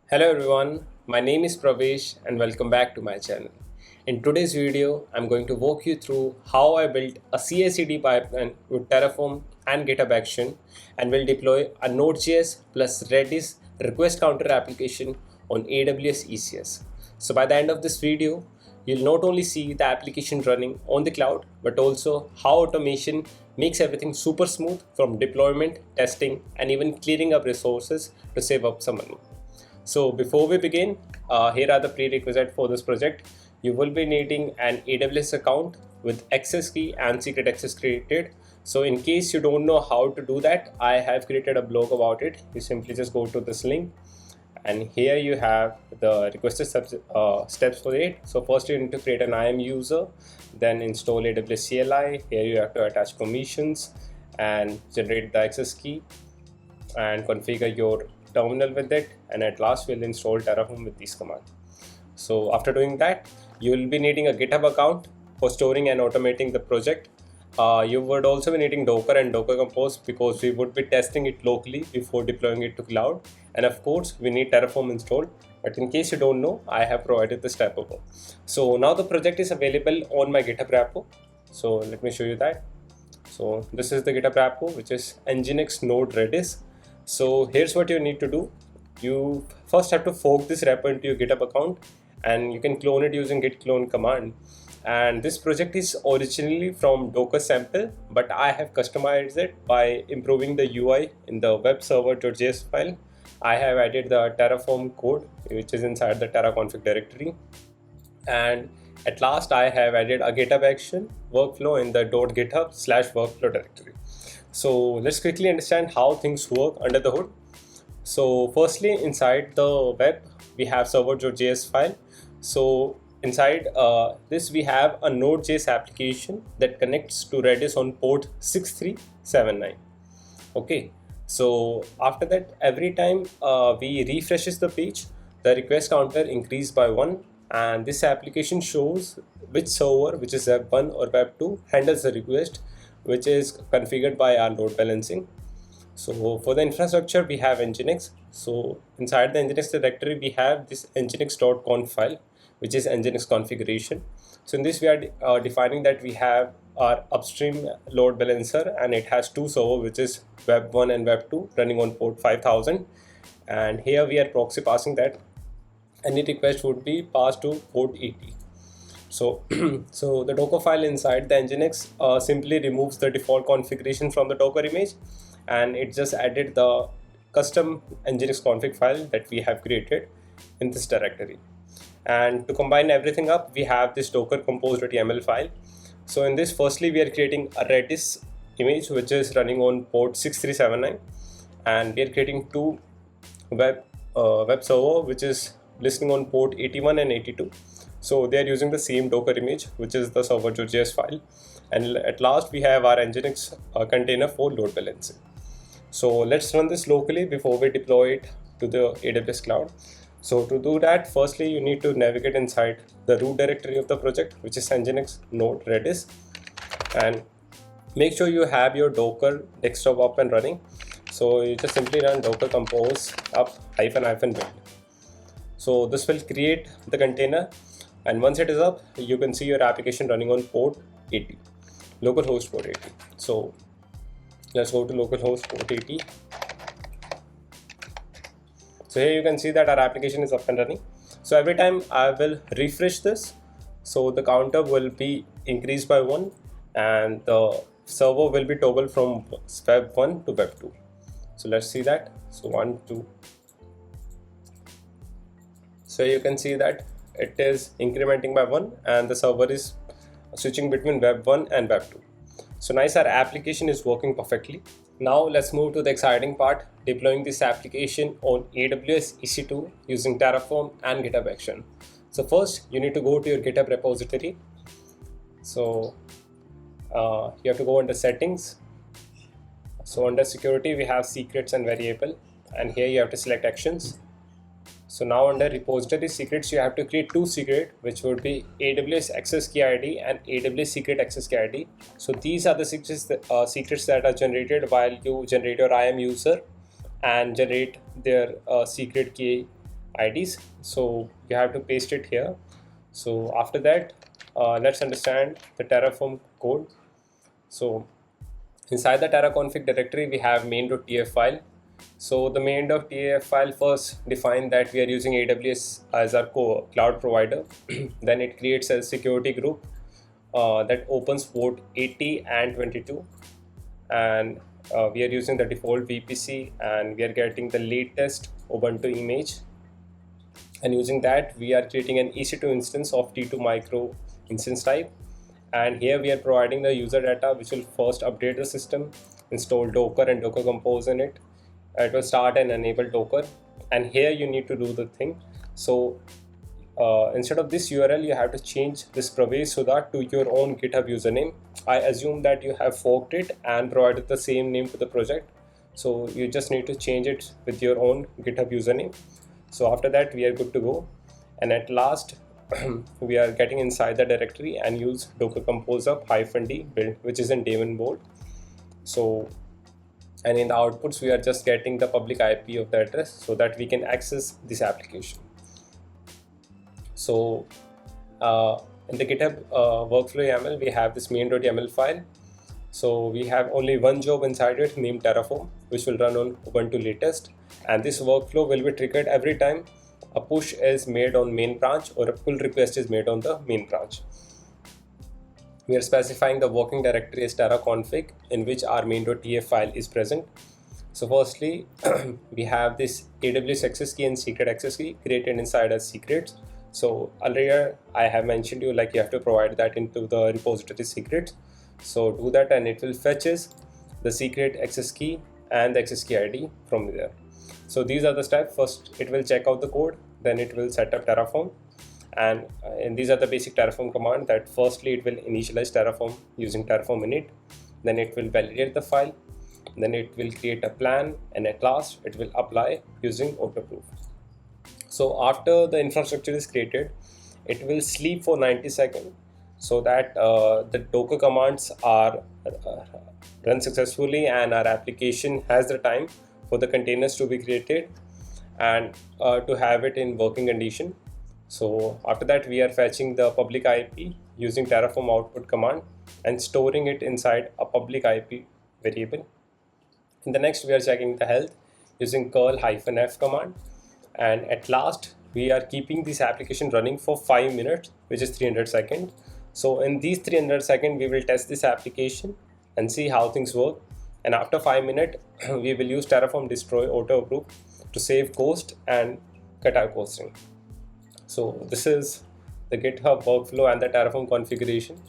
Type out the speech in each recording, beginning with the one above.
Hello everyone, my name is Pravesh and welcome back to my channel. In today's video, I'm going to walk you through how I built a CI/CD pipeline with Terraform and GitHub Action and will deploy a Node.js plus Redis request counter application on AWS ECS. So by the end of this video, you'll not only see the application running on the cloud, but also how automation makes everything super smooth from deployment, testing, and even clearing up resources to save up some money. So before we begin, here are the prerequisites for this project. You will be needing an AWS account with access key and secret access created. So in case you don't know how to do that, I have created a blog about it. You simply just go to this link and here you have the requested steps for it. So first you need to create an IAM user, then install AWS CLI. Here you have to attach permissions and generate the access key and configure your terminal with it, and at last we'll install Terraform with these commands. So after doing that, you will be needing a GitHub account for storing and automating the project. You would also be needing Docker and Docker Compose because we would be testing it locally before deploying it to cloud, and of course we need Terraform installed, but in case you don't know, I have provided this step above. So now the project is available on my GitHub repo, so let me show you that. So this is the GitHub repo, which is Nginx Node Redis. So here's what you need to do. You first have to fork this repo into your GitHub account, and you can clone it using git clone command. And this project is originally from Docker sample, but I have customized it by improving the UI in the 𝗬𝗶𝗵𝗀 file. I have added the Terraform code, which is inside the Terra config directory. And at last, I have added a GitHub action workflow in the .github/workflow directory. So let's quickly understand how things work under the hood. So firstly, inside the web, we have server.js file. So inside this, we have a Node.js application that connects to Redis on port 6379. Okay. So after that, every time we refreshes the page, the request counter increased by 1, and this application shows which server, which is Web 1 or Web 2, handles the request, which is configured by our load balancing. So for the infrastructure, we have Nginx. So inside the Nginx directory, we have this nginx.conf file, which is Nginx configuration. So in this, we are defining that we have our upstream load balancer, and it has two servers, which is Web 1 and Web 2 running on port 5000. And here we are proxy passing that any request would be passed to port 80. So, so the Docker file inside the Nginx simply removes the default configuration from the Docker image, and it just added the custom Nginx config file that we have created in this directory. And to combine everything up, we have this Docker compose.yaml file. So in this, firstly, we are creating a Redis image, which is running on port 6379, and we are creating two web server, which is listening on port 81 and 82. So they are using the same Docker image, which is the server.js file. And at last, we have our Nginx container for load balancing. So let's run this locally before we deploy it to the AWS cloud. So to do that, firstly, you need to navigate inside the root directory of the project, which is Nginx Node Redis, and make sure you have your Docker desktop up and running. So you just simply run docker compose up --build. So this will create the container, and once it is up, you can see your application running on port 80, localhost port 80. So let's go to localhost port 80. So here you can see that our application is up and running. So every time I will refresh this, so the counter will be increased by 1, and the server will be toggled from Web 1 to Web 2. So let's see that. So 1, 2. So you can see that it is incrementing by 1, and the server is switching between Web 1 and Web 2. So nice, our application is working perfectly. Now let's move to the exciting part, deploying this application on AWS EC2 using Terraform and GitHub Action. So first, you need to go to your GitHub repository. So you have to go under settings. So under security, we have secrets and variable, and here you have to select actions. So now under repository secrets, you have to create two secrets, which would be AWS access key ID and AWS secret access key ID. So these are the secrets that are generated while you generate your IAM user and generate their secret key IDs. So you have to paste it here. So after that, let's understand the Terraform code. So inside the Terraconfig directory, we have main.tf file. So the main.tf file first define that we are using AWS as our cloud provider. Then it creates a security group that opens port 80 and 22, and we are using the default 𝗵𝗵𝗃, and we are getting the latest Ubuntu image, and using that we are creating an EC2 instance of T2 micro instance type. And here we are providing the user data, which will first update the system, install Docker and Docker Compose in it. It will start and enable Docker, and here you need to do the thing. So instead of this URL, you have to change this 𝗂𝗶𝗁 to your own GitHub username. I assume that you have forked it and provided the same name to the project, so you just need to change it with your own GitHub username. So after that, we are good to go. And at last, we are getting inside the directory and use Docker Compose --d build, which is in daemon mode. So, and in the outputs, we are just getting the public IP of the address so that we can access this application. So in the GitHub workflow YAML, we have this main.yaml file. So we have only one job inside it named Terraform, which will run on Ubuntu latest. And this workflow will be triggered every time a push is made on main branch or a pull request is made on the main branch. We are specifying the working directory as terraconfig, in which our main.tf file is present. So firstly, we have this AWS access key and secret access key created inside as secrets. So earlier I have mentioned you, like, you have to provide that into the repository secrets. So do that, and it will fetches the secret access key and the access key ID from there. So these are the steps. First, it will check out the code, then it will set up Terraform, and these are the basic Terraform command. That firstly, it will initialize Terraform using Terraform init, then it will validate the file, then it will create a plan, and at last it will apply using autoproof. So after the infrastructure is created, it will sleep for 90 seconds so that the Docker commands are run successfully and our application has the time for the containers to be created and to have it in working condition. So after that, we are fetching the public IP using Terraform output command and storing it inside a public IP variable. In the next, we are checking the health using curl-f command. And at last, we are keeping this application running for 5 minutes, which is 300 seconds. So in these 300 seconds, we will test this application and see how things work. And after 5 minutes, we will use Terraform destroy auto group to save cost and cut out costing. So this is the GitHub workflow and the Terraform configuration.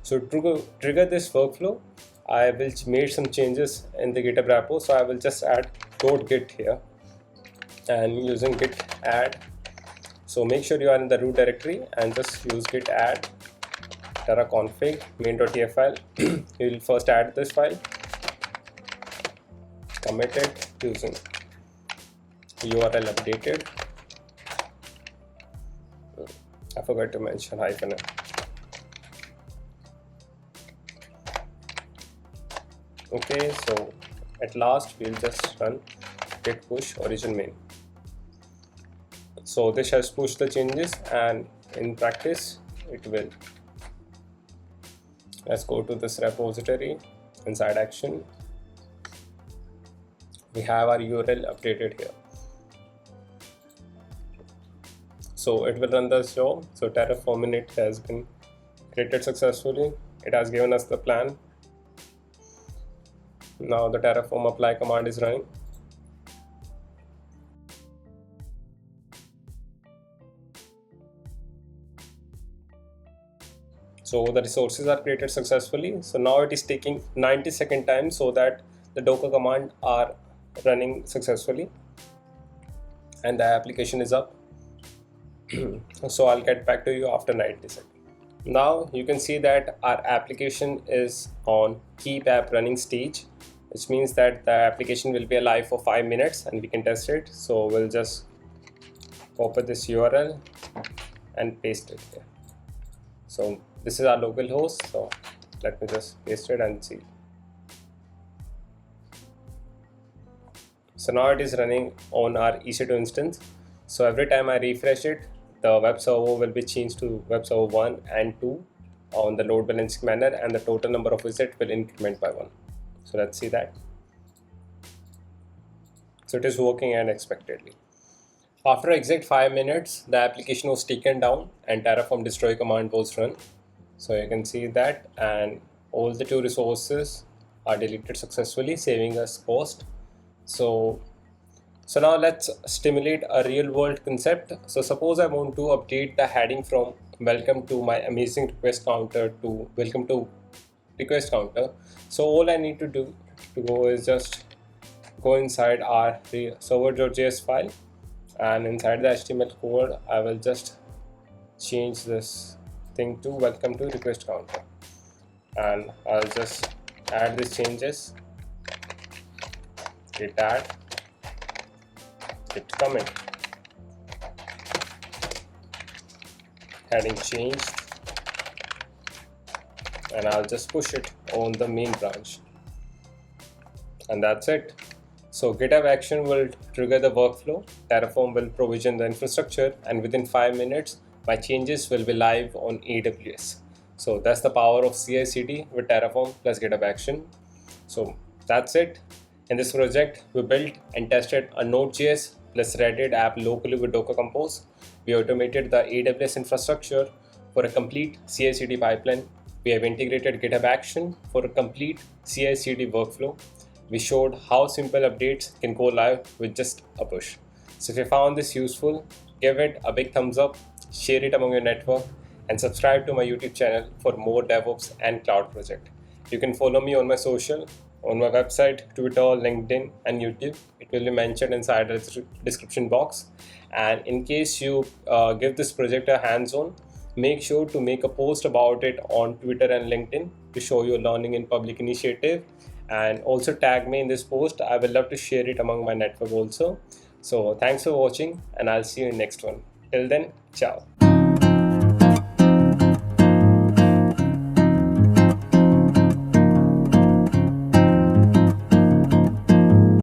So to trigger this workflow, I will make some changes in the GitHub repo. So I will just add .git here and using git add. So make sure you are in the root directory and just use git add terraconfig main.tf file. You will first add this file, commit it using URL updated. I forgot to mention -. Okay, so at last we'll just run git push origin main. So this has pushed the changes, and in practice it will. Let's go to this repository. Inside action, we have our URL updated here. So it will run this job. So Terraform init has been created successfully. It has given us the plan. Now the Terraform apply command is running. So the resources are created successfully. So now it is taking 90-second time so that the Docker command are running successfully and the application is up. So I'll get back to you after 90 seconds. Now you can see that our application is on keep app running stage, which means that the application will be alive for 5 minutes and we can test it. So we'll just copy this URL and paste it here. So this is our local host. So let me just paste it and see. So now it is running on our EC2 instance. So every time I refresh it, the web server will be changed to web server 1 and 2 on the load balancing manner, and the total number of visits will increment by 1. So let's see that. So it is working as expectedly. After exact 5 minutes, the application was taken down and Terraform destroy command was run. So you can see that, and all the 2 resources are deleted successfully, saving us cost. So now let's stimulate a real world concept. So suppose I want to update the heading from welcome to my amazing request counter to welcome to request counter. So all I need to do to go is just go inside our server.js file, and inside the HTML code I will just change this thing to welcome to request counter, and I'll just add these changes. Git add, git commit, heading changed, and I'll just push it on the main branch, and that's it. So GitHub action will trigger the workflow, Terraform will provision the infrastructure, and within 5 minutes my changes will be live on AWS. So that's the power of 𝗖𝗍 with Terraform plus GitHub action. So that's it. In this project, we built and tested a Node.js plus Redis app locally with Docker Compose. We automated the AWS infrastructure for a complete 𝗖𝗍 pipeline. We have integrated GitHub action for a complete 𝗖𝗍 workflow. We showed how simple updates can go live with just a push. So if you found this useful, give it a big thumbs up, share it among your network, and subscribe to my YouTube channel for more DevOps and cloud project. You can follow me on my social, on my website, Twitter, LinkedIn, and YouTube. It will be mentioned inside the description box. And in case you give this project a hands-on, make sure to make a post about it on Twitter and LinkedIn to show your learning in public initiative, and also tag me in this post. I will love to share it among my network also. So thanks for watching, and I'll see you in next one. Till then, ciao.